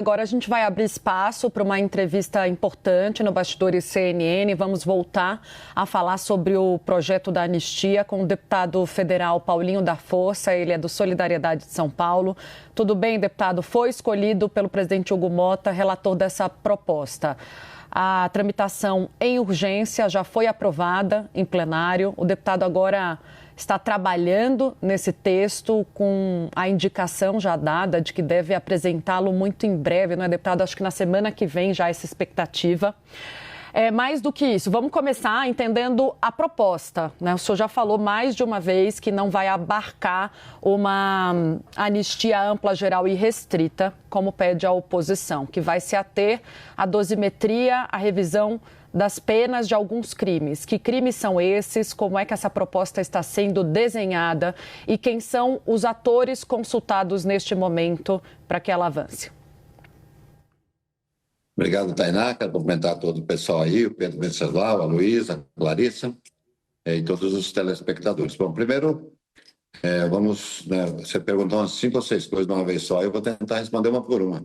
Agora a gente vai abrir espaço para uma entrevista importante no Bastidores CNN. Vamos voltar a falar sobre o projeto da anistia com o deputado federal Paulinho da Força. Ele é do Solidariedade de São Paulo. Tudo bem, deputado? Foi escolhido pelo presidente Hugo Motta, relator dessa proposta. A tramitação em urgência já foi aprovada em plenário. O deputado agora está trabalhando nesse texto com a indicação já dada de que deve apresentá-lo muito em breve, não é, deputado? Acho que na semana que vem já essa expectativa. Mais do que isso, vamos começar entendendo a proposta, né? O senhor já falou mais de uma vez que não vai abarcar uma anistia ampla, geral e restrita, como pede a oposição, que vai se ater à dosimetria, à revisão das penas de alguns crimes. Que crimes são esses? Como é que essa proposta está sendo desenhada? E quem são os atores consultados neste momento para que ela avance? Obrigado, Tainá. Quero cumprimentar todo o pessoal aí, o Pedro Venceslau, a Luísa, a Clarissa e todos os telespectadores. Bom, primeiro, você perguntou umas 5 ou 6 coisas de uma vez só, eu vou tentar responder uma por uma.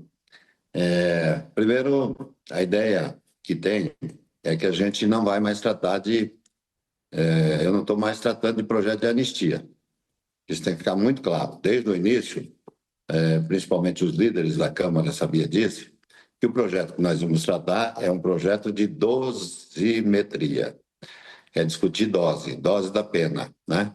Primeiro, a ideia que tem é que a gente não vai mais tratar eu não estou mais tratando de projeto de anistia. Isso tem que ficar muito claro. Desde o início, principalmente os líderes da Câmara sabiam disso, que o projeto que nós vamos tratar é um projeto de dosimetria. É discutir dose da pena, né?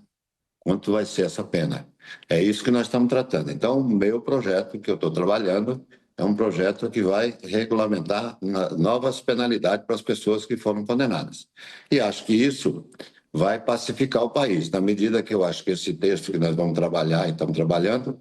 Quanto vai ser essa pena? É isso que nós estamos tratando. Então, o meu projeto que eu estou trabalhando é um projeto que vai regulamentar novas penalidades para as pessoas que foram condenadas. E acho que isso vai pacificar o país, na medida que eu acho que esse texto que nós vamos trabalhar e estamos trabalhando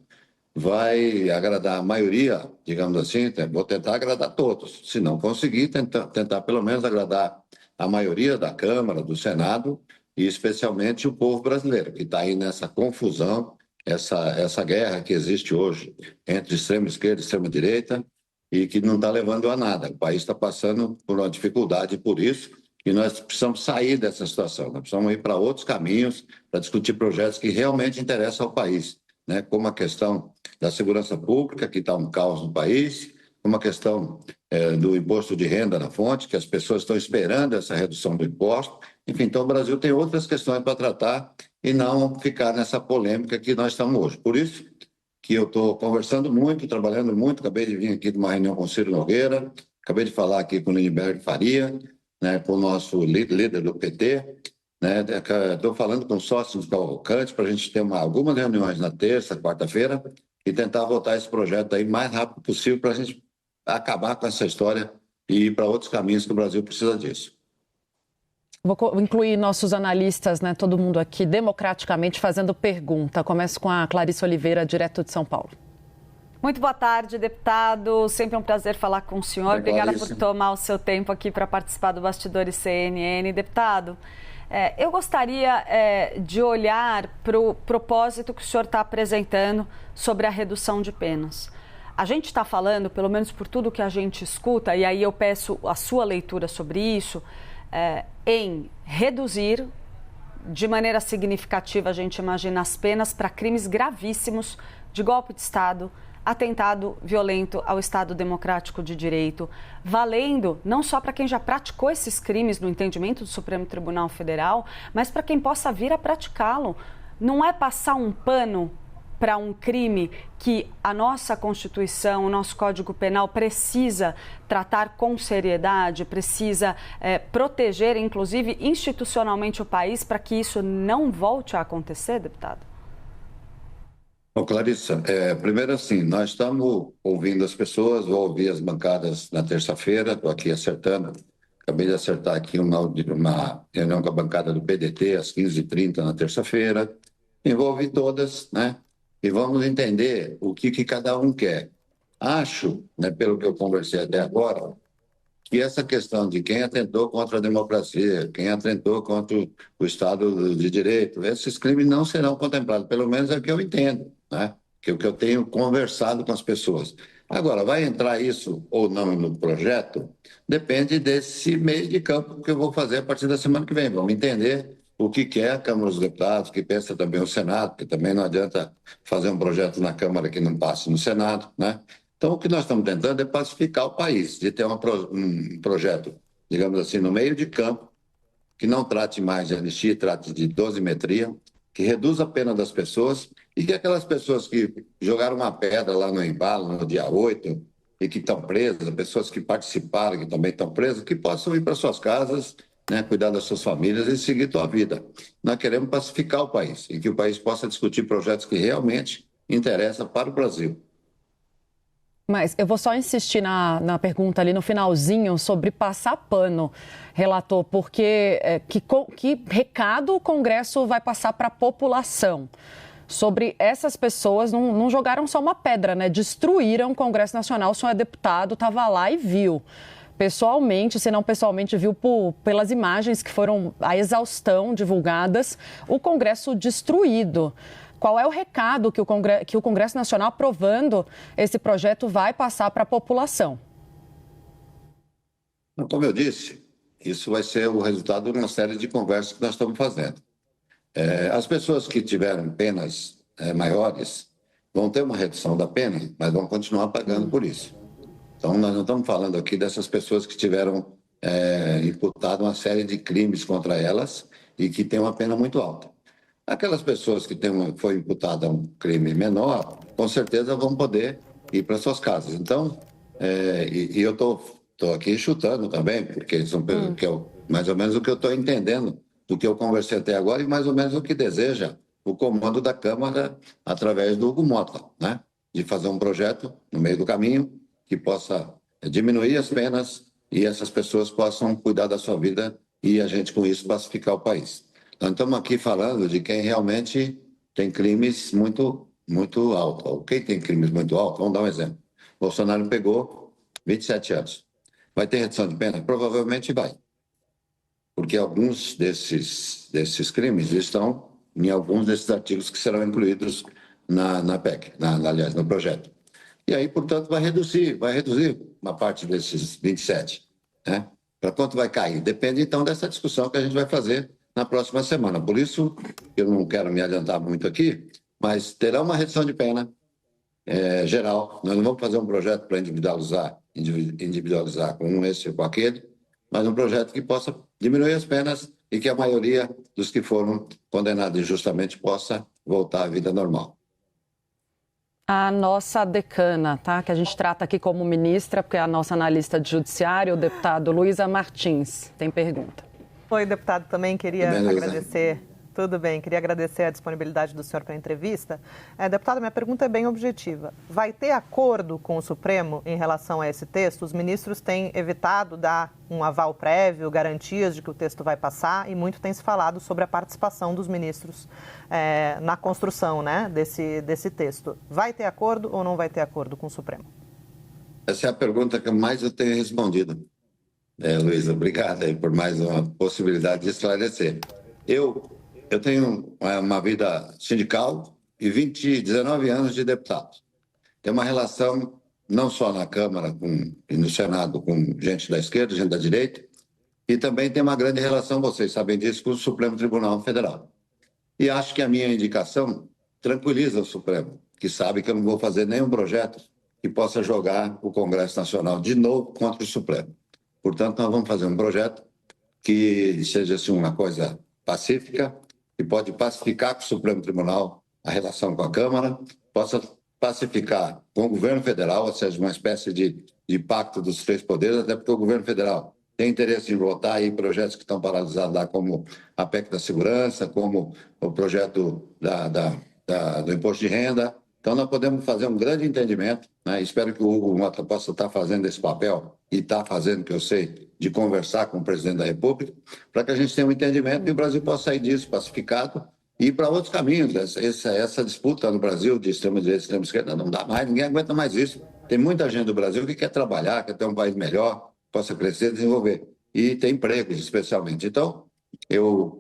vai agradar a maioria, digamos assim, vou tentar agradar todos. Se não conseguir, tentar pelo menos agradar a maioria da Câmara, do Senado e especialmente o povo brasileiro, que está aí nessa confusão, essa guerra que existe hoje entre extrema esquerda e extrema direita e que não está levando a nada. O país está passando por uma dificuldade por isso e nós precisamos sair dessa situação. Nós precisamos ir para outros caminhos para discutir projetos que realmente interessam ao país, né? Como a questão da segurança pública, que está um caos no país, como a questão do imposto de renda na fonte, que as pessoas estão esperando essa redução do imposto. Enfim, então o Brasil tem outras questões para tratar e não ficar nessa polêmica que nós estamos hoje. Por isso que eu estou conversando muito, trabalhando muito, acabei de vir aqui de uma reunião com o Ciro Nogueira, acabei de falar aqui com o Lindenberg Faria, né, com o nosso líder do PT, né, estou falando com sócios do Cavalcante para a gente ter algumas reuniões na terça, quarta-feira e tentar votar esse projeto aí o mais rápido possível para a gente acabar com essa história e ir para outros caminhos que o Brasil precisa disso. Vou incluir nossos analistas, né, todo mundo aqui, democraticamente, fazendo pergunta. Começo com a Clarissa Oliveira, direto de São Paulo. Muito boa tarde, deputado. Sempre é um prazer falar com o senhor. Obrigada por tomar o seu tempo aqui para participar do Bastidores CNN. Deputado, eu gostaria de olhar para o propósito que o senhor está apresentando sobre a redução de penas. A gente está falando, pelo menos por tudo que a gente escuta, e aí eu peço a sua leitura sobre isso, em reduzir de maneira significativa, a gente imagina, as penas para crimes gravíssimos de golpe de Estado, atentado violento ao Estado Democrático de Direito, valendo não só para quem já praticou esses crimes no entendimento do Supremo Tribunal Federal, mas para quem possa vir a praticá-lo. Não é passar um pano para um crime que a nossa Constituição, o nosso Código Penal precisa tratar com seriedade, precisa proteger, inclusive, institucionalmente o país para que isso não volte a acontecer, deputado? Bom, Clarissa, primeiro assim, nós estamos ouvindo as pessoas, vou ouvir as bancadas na terça-feira, estou aqui acertando, acabei de acertar aqui uma reunião com a bancada do PDT às 15h30 na terça-feira, envolve todas, né? E vamos entender o que cada um quer. Acho, né, pelo que eu conversei até agora, que essa questão de quem atentou contra a democracia, quem atentou contra o Estado de Direito, esses crimes não serão contemplados, pelo menos é o que eu entendo, né? Que é o que eu tenho conversado com as pessoas. Agora, vai entrar isso ou não no projeto? Depende desse meio de campo que eu vou fazer a partir da semana que vem. Vamos entender o que quer a Câmara dos Deputados, o que pensa também o Senado, porque também não adianta fazer um projeto na Câmara que não passe no Senado, né? Então, o que nós estamos tentando é pacificar o país, de ter um projeto, digamos assim, no meio de campo, que não trate mais de anistia, trate de dosimetria, que reduza a pena das pessoas e que aquelas pessoas que jogaram uma pedra lá no embalo no dia 8 e que estão presas, pessoas que participaram, que também estão presas, que possam ir para suas casas, né, cuidar das suas famílias e seguir sua vida. Nós queremos pacificar o país e que o país possa discutir projetos que realmente interessam para o Brasil. Mas eu vou só insistir na pergunta ali no finalzinho sobre passar pano, relator, porque que recado o Congresso vai passar para a população? Sobre essas pessoas, não jogaram só uma pedra, né? Destruíram o Congresso Nacional. O senhor é deputado, estava lá e viu. Pessoalmente, se não pessoalmente, viu pelas imagens que foram a exaustão divulgadas, o Congresso destruído. Qual é o recado que o Congresso Nacional, aprovando esse projeto, vai passar para a população? Como eu disse, isso vai ser o resultado de uma série de conversas que nós estamos fazendo. As pessoas que tiveram penas maiores vão ter uma redução da pena, mas vão continuar pagando por isso. Então, nós não estamos falando aqui dessas pessoas que tiveram imputado uma série de crimes contra elas e que têm uma pena muito alta. Aquelas pessoas que foi imputada um crime menor, com certeza vão poder ir para suas casas. Então, e eu estou aqui chutando também, porque são que mais ou menos o que eu estou entendendo do que eu conversei até agora e mais ou menos o que deseja o comando da Câmara através do Hugo Mota, né? De fazer um projeto no meio do caminho que possa diminuir as penas e essas pessoas possam cuidar da sua vida e a gente com isso pacificar o país. Nós estamos aqui falando de quem realmente tem crimes muito, muito altos. Quem tem crimes muito altos, vamos dar um exemplo. Bolsonaro pegou 27 anos. Vai ter redução de pena? Provavelmente vai. Porque alguns desses crimes estão em alguns desses artigos que serão incluídos na PEC, aliás, no projeto. E aí, portanto, vai reduzir uma parte desses 27. Né? Para quanto vai cair? Depende, então, dessa discussão que a gente vai fazer na próxima semana. Por isso, eu não quero me adiantar muito aqui, mas terá uma redução de pena geral. Nós não vamos fazer um projeto para individualizar com esse ou com aquele, mas um projeto que possa diminuir as penas e que a maioria dos que foram condenados injustamente possa voltar à vida normal. A nossa decana, tá? Que a gente trata aqui como ministra, porque é a nossa analista de judiciário, o deputado Luísa Martins, tem pergunta. Oi, deputado, também queria agradecer. Tudo bem, queria agradecer a disponibilidade do senhor para a entrevista. Deputado, minha pergunta é bem objetiva. Vai ter acordo com o Supremo em relação a esse texto? Os ministros têm evitado dar um aval prévio, garantias de que o texto vai passar, e muito tem se falado sobre a participação dos ministros na construção, né, desse texto. Vai ter acordo ou não vai ter acordo com o Supremo? Essa é a pergunta que mais eu tenho respondido. Luísa, obrigado aí por mais uma possibilidade de esclarecer. Eu tenho uma vida sindical e 19 anos de deputado. Tenho uma relação não só na Câmara e no Senado com gente da esquerda, gente da direita, e também tem uma grande relação, vocês sabem disso, com o Supremo Tribunal Federal. E acho que a minha indicação tranquiliza o Supremo, que sabe que eu não vou fazer nenhum projeto que possa jogar o Congresso Nacional de novo contra o Supremo. Portanto, nós vamos fazer um projeto que seja assim, uma coisa pacífica, que pode pacificar com o Supremo Tribunal a relação com a Câmara, possa pacificar com o governo federal, ou seja, uma espécie de pacto dos três poderes, até porque o governo federal tem interesse em votar aí projetos que estão paralisados lá, como a PEC da segurança, como o projeto do imposto de renda. Então, nós podemos fazer um grande entendimento, né? Espero que o Hugo Mota possa estar fazendo esse papel, e está fazendo, que eu sei, de conversar com o presidente da República, para que a gente tenha um entendimento e o Brasil possa sair disso pacificado e ir para outros caminhos. Essa disputa no Brasil de extrema-direita e extrema-esquerda não dá mais, ninguém aguenta mais isso. Tem muita gente do Brasil que quer trabalhar, quer ter um país melhor, possa crescer e desenvolver. E tem empregos, especialmente. Então, eu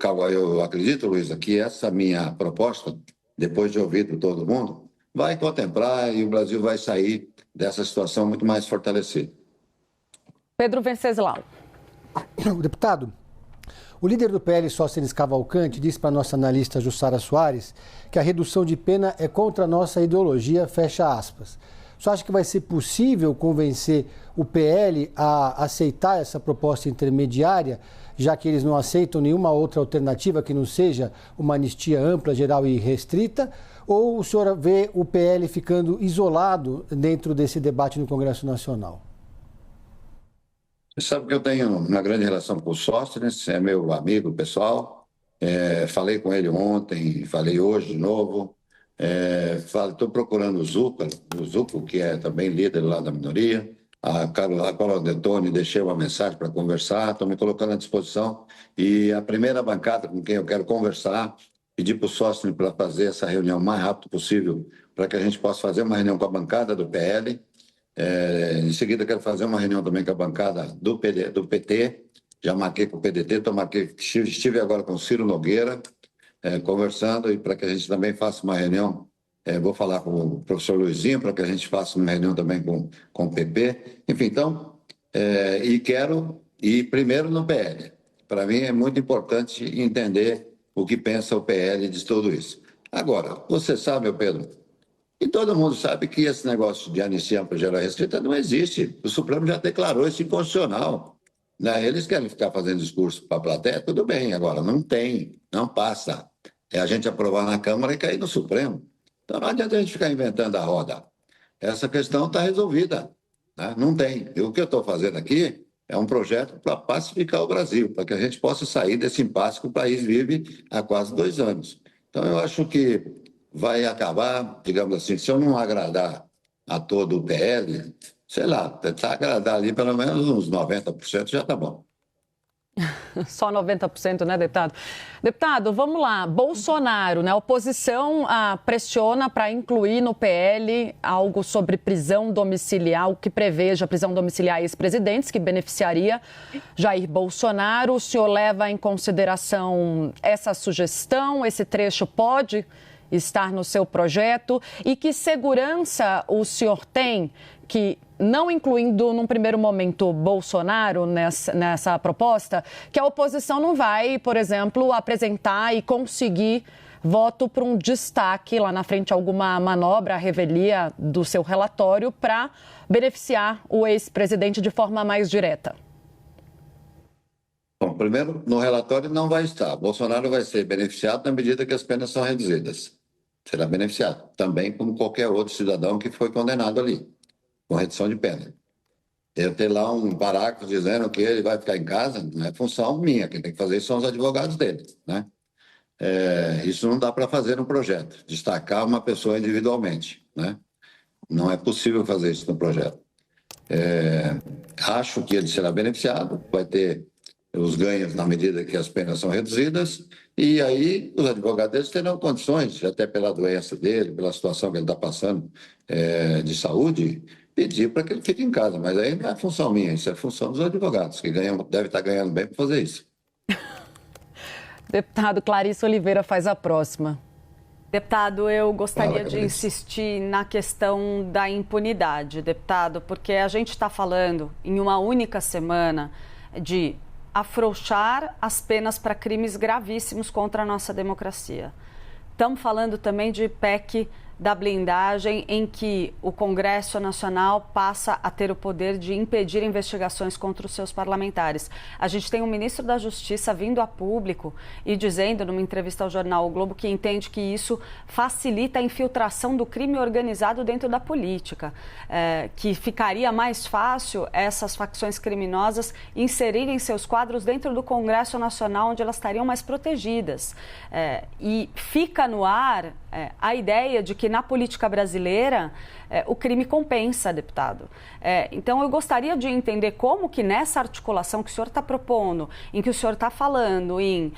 acredito, Luísa, que essa minha proposta, depois de ouvir de todo mundo, vai contemplar e o Brasil vai sair dessa situação muito mais fortalecido. Pedro Venceslau. Deputado, o líder do PL, Sóstenes Cavalcante, disse para a nossa analista Jussara Soares que a redução de pena é contra a nossa ideologia, fecha aspas. Você acha que vai ser possível convencer o PL a aceitar essa proposta intermediária, já que eles não aceitam nenhuma outra alternativa que não seja uma anistia ampla, geral e restrita? Ou o senhor vê o PL ficando isolado dentro desse debate no Congresso Nacional? Você sabe que eu tenho uma grande relação com o Sóstenes, é meu amigo pessoal. Falei com ele ontem, falei hoje de novo. Estou procurando o Zucco, que é também líder lá da minoria. A Carola Detoni, deixei uma mensagem para conversar, estou me colocando à disposição. E a primeira bancada com quem eu quero conversar, pedir para o Sóstenes para fazer essa reunião o mais rápido possível, para que a gente possa fazer uma reunião com a bancada do PL. Em seguida, quero fazer uma reunião também com a bancada do PT. Já marquei com o PDT, estive agora com o Ciro Nogueira, conversando, e para que a gente também faça uma reunião, vou falar com o professor Luizinho, para que a gente faça uma reunião também com o PP. Enfim, então, e quero ir primeiro no PL. Para mim é muito importante entender o que pensa o PL de tudo isso. Agora, você sabe, Pedro, e todo mundo sabe que esse negócio de anistia ampla, geral e restrita não existe. O Supremo já declarou isso inconstitucional. Né? Eles querem ficar fazendo discurso para a plateia, tudo bem. Agora, não tem, não passa. É a gente aprovar na Câmara e cair no Supremo. Então, não adianta a gente ficar inventando a roda. Essa questão está resolvida. Né? Não tem. E o que eu estou fazendo aqui é um projeto para pacificar o Brasil, para que a gente possa sair desse impasse que o país vive há quase 2 anos. Então, eu acho que vai acabar, digamos assim, se eu não agradar a todo o PL, sei lá, tentar agradar ali pelo menos uns 90% já está bom. Só 90%, né, deputado? Deputado, vamos lá. Bolsonaro, né? A oposição pressiona para incluir no PL algo sobre prisão domiciliar, o que preveja a prisão domiciliar a ex-presidentes, que beneficiaria Jair Bolsonaro. O senhor leva em consideração essa sugestão? Esse trecho pode estar no seu projeto? E que segurança o senhor tem que, não incluindo num primeiro momento Bolsonaro nessa proposta, que a oposição não vai, por exemplo, apresentar e conseguir voto para um destaque lá na frente, alguma manobra, revelia do seu relatório para beneficiar o ex-presidente de forma mais direta? Bom, primeiro, no relatório não vai estar. Bolsonaro vai ser beneficiado na medida que as penas são reduzidas. Será beneficiado, também como qualquer outro cidadão que foi condenado ali, com redução de pena. Eu ter lá um parágrafo dizendo que ele vai ficar em casa, não é função minha, quem tem que fazer isso são os advogados dele, né? Isso não dá para fazer no projeto, destacar uma pessoa individualmente, né? Não é possível fazer isso no projeto. Acho que ele será beneficiado, vai ter os ganhos na medida que as penas são reduzidas, e aí os advogados deles terão condições, até pela doença dele, pela situação que ele está passando de saúde, pedir para que ele fique em casa. Mas aí não é função minha, isso é função dos advogados, que devem estar ganhando bem para fazer isso. Deputado, Clarice Oliveira faz a próxima. Deputado, eu gostaria de insistir na questão da impunidade, deputado, porque a gente está falando em uma única semana de afrouxar as penas para crimes gravíssimos contra a nossa democracia. Estamos falando também de PEC da blindagem, em que o Congresso Nacional passa a ter o poder de impedir investigações contra os seus parlamentares. A gente tem um ministro da Justiça vindo a público e dizendo, numa entrevista ao jornal O Globo, que entende que isso facilita a infiltração do crime organizado dentro da política, que ficaria mais fácil essas facções criminosas inserirem seus quadros dentro do Congresso Nacional, onde elas estariam mais protegidas. E fica no ar a ideia de que na política brasileira o crime compensa, deputado. Então eu gostaria de entender como que nessa articulação que o senhor está propondo, em que o senhor está falando em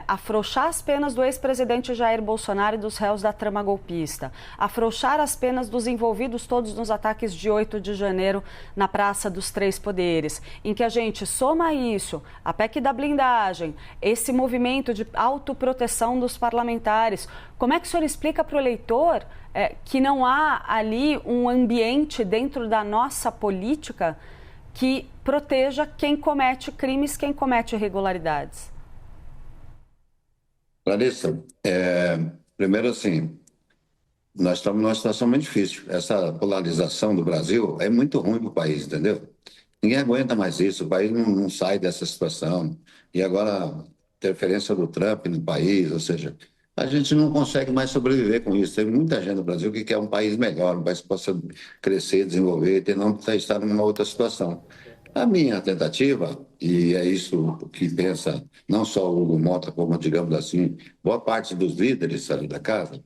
afrouxar as penas do ex-presidente Jair Bolsonaro e dos réus da trama golpista, afrouxar as penas dos envolvidos todos nos ataques de 8 de janeiro na Praça dos Três Poderes, em que a gente soma isso, a PEC da blindagem, esse movimento de autoproteção dos parlamentares. Como é que o senhor explica para o eleitor que não há ali um ambiente dentro da nossa política que proteja quem comete crimes, quem comete irregularidades? Clarissa, primeiro assim, nós estamos numa situação muito difícil. Essa polarização do Brasil é muito ruim para o país, entendeu? Ninguém aguenta mais isso, o país não sai dessa situação. E agora, a interferência do Trump no país, ou seja, a gente não consegue mais sobreviver com isso. Tem muita gente no Brasil que quer um país melhor, um país que possa crescer, desenvolver, e não estar numa outra situação. A minha tentativa, e é isso que pensa não só o Hugo Mota, como, digamos assim, boa parte dos líderes ali da casa,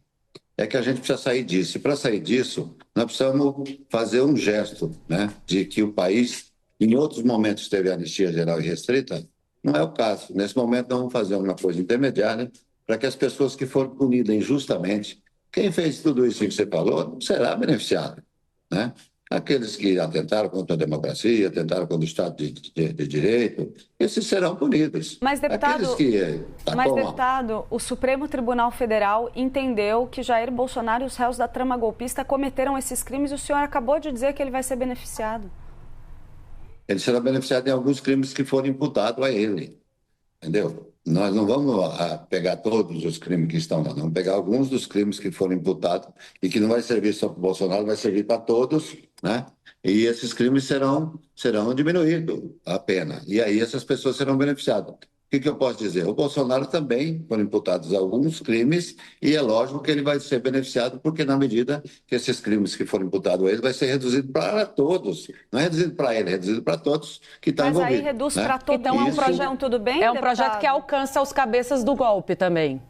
é que a gente precisa sair disso. E para sair disso, nós precisamos fazer um gesto, né, de que o país, em outros momentos, teve anistia geral e restrita. Não é o caso. Nesse momento, nós vamos fazer uma coisa intermediária para que as pessoas que foram punidas injustamente, quem fez tudo isso que você falou, será beneficiado, né? Aqueles que atentaram contra a democracia, atentaram contra o Estado de Direito, esses serão punidos. Mas, deputado, o Supremo Tribunal Federal entendeu que Jair Bolsonaro e os réus da trama golpista cometeram esses crimes e o senhor acabou de dizer que ele vai ser beneficiado. Ele será beneficiado em alguns crimes que foram imputados a ele, entendeu? Nós não vamos pegar todos os crimes que estão lá, vamos pegar alguns dos crimes que foram imputados e que não vai servir só para o Bolsonaro, vai servir para todos, né? E esses crimes serão diminuídos a pena. E aí essas pessoas serão beneficiadas. O que eu posso dizer? O Bolsonaro também foram imputados alguns crimes e é lógico que ele vai ser beneficiado porque na medida que esses crimes que foram imputados a ele vai ser reduzido para todos. Não é reduzido para ele, é reduzido para todos que estão envolvidos. Mas aí reduz, né, para todos. Então é um projeto, tudo bem, é um projeto que alcança os cabeças do golpe também.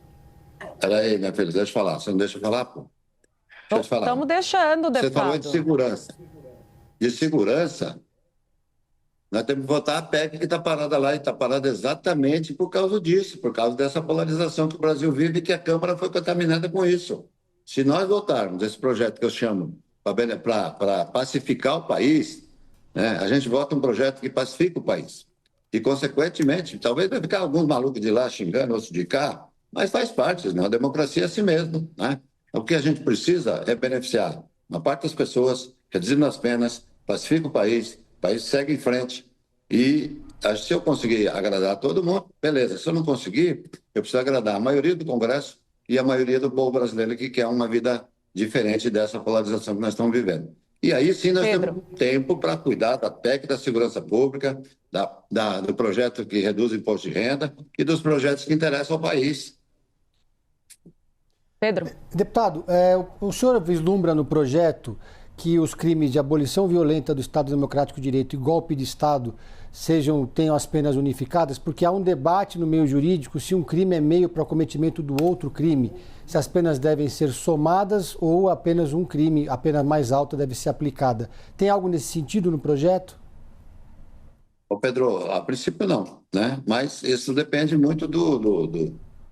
Peraí, minha filha, deixa eu falar. Você não deixa eu falar, pô? Deixa eu te falar. Estamos deixando, deputado. Você falou de segurança. De segurança... Nós temos que votar a PEC que está parada lá, e está parada exatamente por causa disso, por causa dessa polarização que o Brasil vive e que a Câmara foi contaminada com isso. Se nós votarmos esse projeto que eu chamo para pacificar o país, né, a gente vota um projeto que pacifica o país. E, consequentemente, talvez vai ficar alguns malucos de lá xingando, outros de cá, mas faz parte, né? A democracia é assim mesmo, né? O que a gente precisa é beneficiar uma parte das pessoas, reduzindo as penas, pacifica o país segue em frente e se eu conseguir agradar todo mundo, beleza. Se eu não conseguir, eu preciso agradar a maioria do Congresso e a maioria do povo brasileiro que quer uma vida diferente dessa polarização que nós estamos vivendo. E aí sim nós temos tempo para cuidar da PEC, da segurança pública, do projeto que reduz o imposto de renda e dos projetos que interessam ao país. Pedro. Deputado, o senhor vislumbra no projeto que os crimes de abolição violenta do Estado Democrático de Direito e golpe de Estado tenham as penas unificadas? Porque há um debate no meio jurídico se um crime é meio para o cometimento do outro crime, se as penas devem ser somadas ou apenas um crime, a pena mais alta deve ser aplicada. Tem algo nesse sentido no projeto? Ô Pedro, a princípio não, né? Mas isso depende muito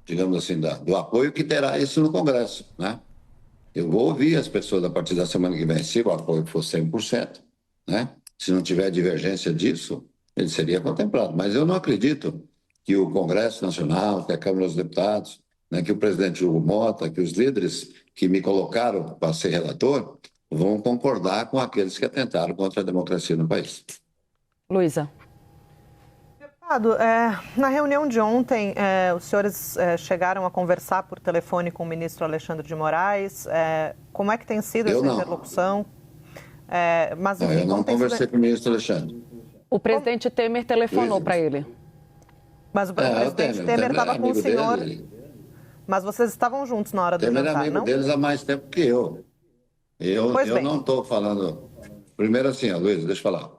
digamos assim, do apoio que terá isso no Congresso, né? Eu vou ouvir as pessoas a partir da semana que vem, se o apoio for 100%, né? Se não tiver divergência disso, ele seria contemplado. Mas eu não acredito que o Congresso Nacional, que a Câmara dos Deputados, né, que o presidente Hugo Mota, que os líderes que me colocaram para ser relator, vão concordar com aqueles que atentaram contra a democracia no país. Luísa. Deputado, na reunião de ontem, os senhores chegaram a conversar por telefone com o ministro Alexandre de Moraes. Como é que tem sido essa interlocução? Mas, enfim, eu não conversei com o ministro Alexandre. O presidente Temer telefonou para ele. Mas o presidente Temer estava com o senhor. Mas vocês estavam juntos na hora do jantar, não? Temer é amigo deles há mais tempo que eu. Eu não estou falando... Primeiro assim, Luísa, deixa eu falar.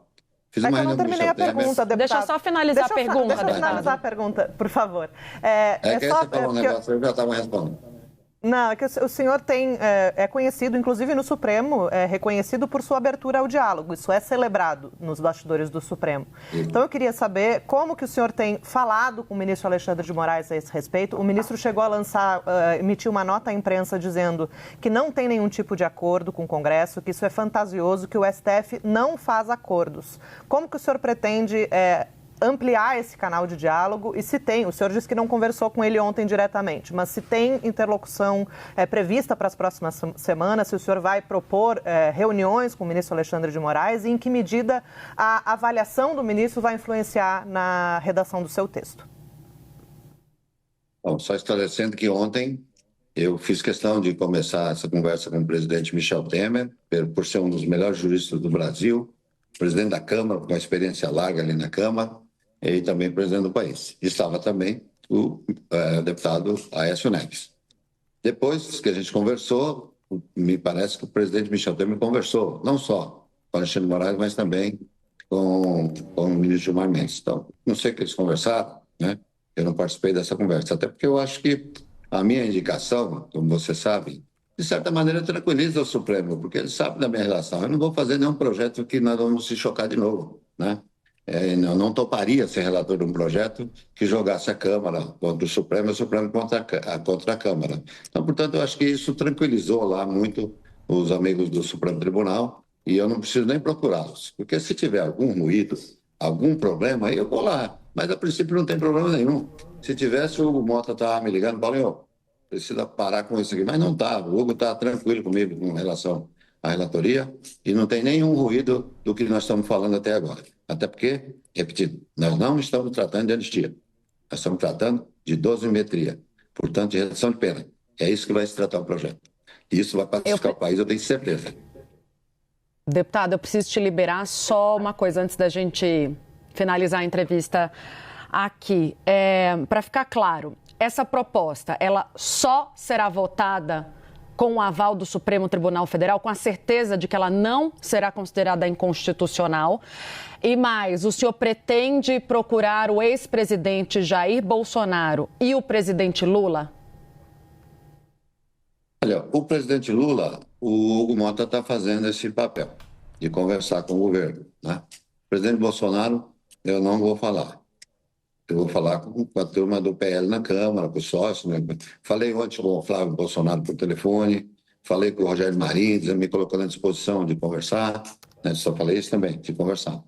Fiz uma reunião com o Michel Temer. Deputado. Deixa eu só finalizar a pergunta. Deixa eu finalizar a pergunta, por favor. Que você falou um negócio, eu já estava respondendo. Não, é que o senhor é conhecido, inclusive no Supremo, é reconhecido por sua abertura ao diálogo. Isso é celebrado nos bastidores do Supremo. Então, eu queria saber como que o senhor tem falado com o ministro Alexandre de Moraes a esse respeito. O ministro chegou a emitir uma nota à imprensa dizendo que não tem nenhum tipo de acordo com o Congresso, que isso é fantasioso, que o STF não faz acordos. Como que o senhor pretende ampliar esse canal de diálogo e se tem, o senhor disse que não conversou com ele ontem diretamente, mas se tem interlocução prevista para as próximas semanas, se o senhor vai propor reuniões com o ministro Alexandre de Moraes e em que medida a avaliação do ministro vai influenciar na redação do seu texto? Bom, só esclarecendo que ontem Eu fiz questão de começar essa conversa com o presidente Michel Temer, por ser um dos melhores juristas do Brasil, presidente da Câmara, com uma experiência larga ali na Câmara, e também presidente do país. Estava também o deputado Aécio Neves. Depois que a gente conversou, me parece que o presidente Michel Temer conversou, não só com Alexandre de Moraes, mas também com o ministro Gilmar Mendes. Então, não sei o que eles conversaram, né? Eu não participei dessa conversa, até porque eu acho que a minha indicação, como você sabe, de certa maneira tranquiliza o Supremo, porque ele sabe da minha relação. Eu não vou fazer nenhum projeto que nós vamos se chocar de novo, né? Eu não toparia ser relator de um projeto que jogasse a Câmara contra o Supremo e o Supremo contra a Câmara. Então, portanto, eu acho que isso tranquilizou lá muito os amigos do Supremo Tribunal e eu não preciso nem procurá-los, porque se tiver algum ruído, algum problema, aí eu vou lá. Mas, a princípio, não tem problema nenhum. Se tivesse, o Hugo Mota estava me ligando, Paulinho, precisa parar com isso aqui. Mas não está, o Hugo está tranquilo comigo com relação à relatoria e não tem nenhum ruído do que nós estamos falando até agora. Até porque, repetido, nós não estamos tratando de anistia. Nós estamos tratando de dosimetria, portanto, de redução de pena. É isso que vai se tratar o projeto. E isso vai pacificar o país, eu tenho certeza. Deputado, eu preciso te liberar só uma coisa antes da gente finalizar a entrevista aqui. Para ficar claro, essa proposta, ela só será votada com o aval do Supremo Tribunal Federal, com a certeza de que ela não será considerada inconstitucional. E mais, o senhor pretende procurar o ex-presidente Jair Bolsonaro e o presidente Lula? Olha, o presidente Lula, o Hugo Mota está fazendo esse papel de conversar com o governo, né? O presidente Bolsonaro, eu não vou falar. Eu vou falar com a turma do PL na Câmara, com o sócio. Né? Falei ontem com o Flávio Bolsonaro por telefone, falei com o Rogério Marinho, me colocou à disposição de conversar, né? Só falei isso também, de conversar.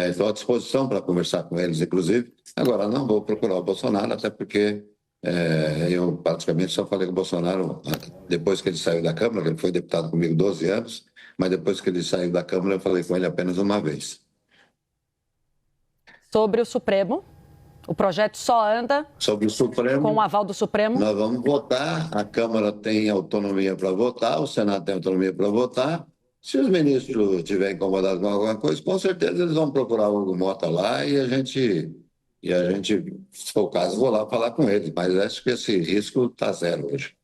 Estou à disposição para conversar com eles, inclusive. Agora, não vou procurar o Bolsonaro, até porque eu praticamente só falei com o Bolsonaro depois que ele saiu da Câmara, que ele foi deputado comigo 12 anos, mas depois que ele saiu da Câmara, eu falei com ele apenas uma vez. Sobre o Supremo? O projeto só anda sobre o Supremo, com o aval do Supremo? Nós vamos votar, a Câmara tem autonomia para votar, o Senado tem autonomia para votar. Se os ministros estiverem incomodados com alguma coisa, com certeza eles vão procurar o Hugo Mota lá e a gente, se for o caso, vou lá falar com eles. Mas acho que esse risco está zero hoje.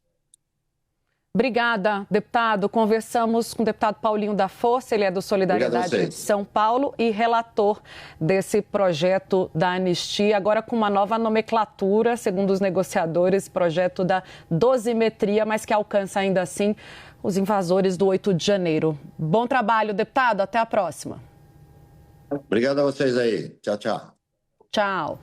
Obrigada, deputado. Conversamos com o deputado Paulinho da Força, ele é do Solidariedade de São Paulo e relator desse projeto da anistia, agora com uma nova nomenclatura, segundo os negociadores, projeto da dosimetria, mas que alcança ainda assim os invasores do 8 de janeiro. Bom trabalho, deputado. Até a próxima. Obrigado a vocês aí. Tchau, tchau. Tchau.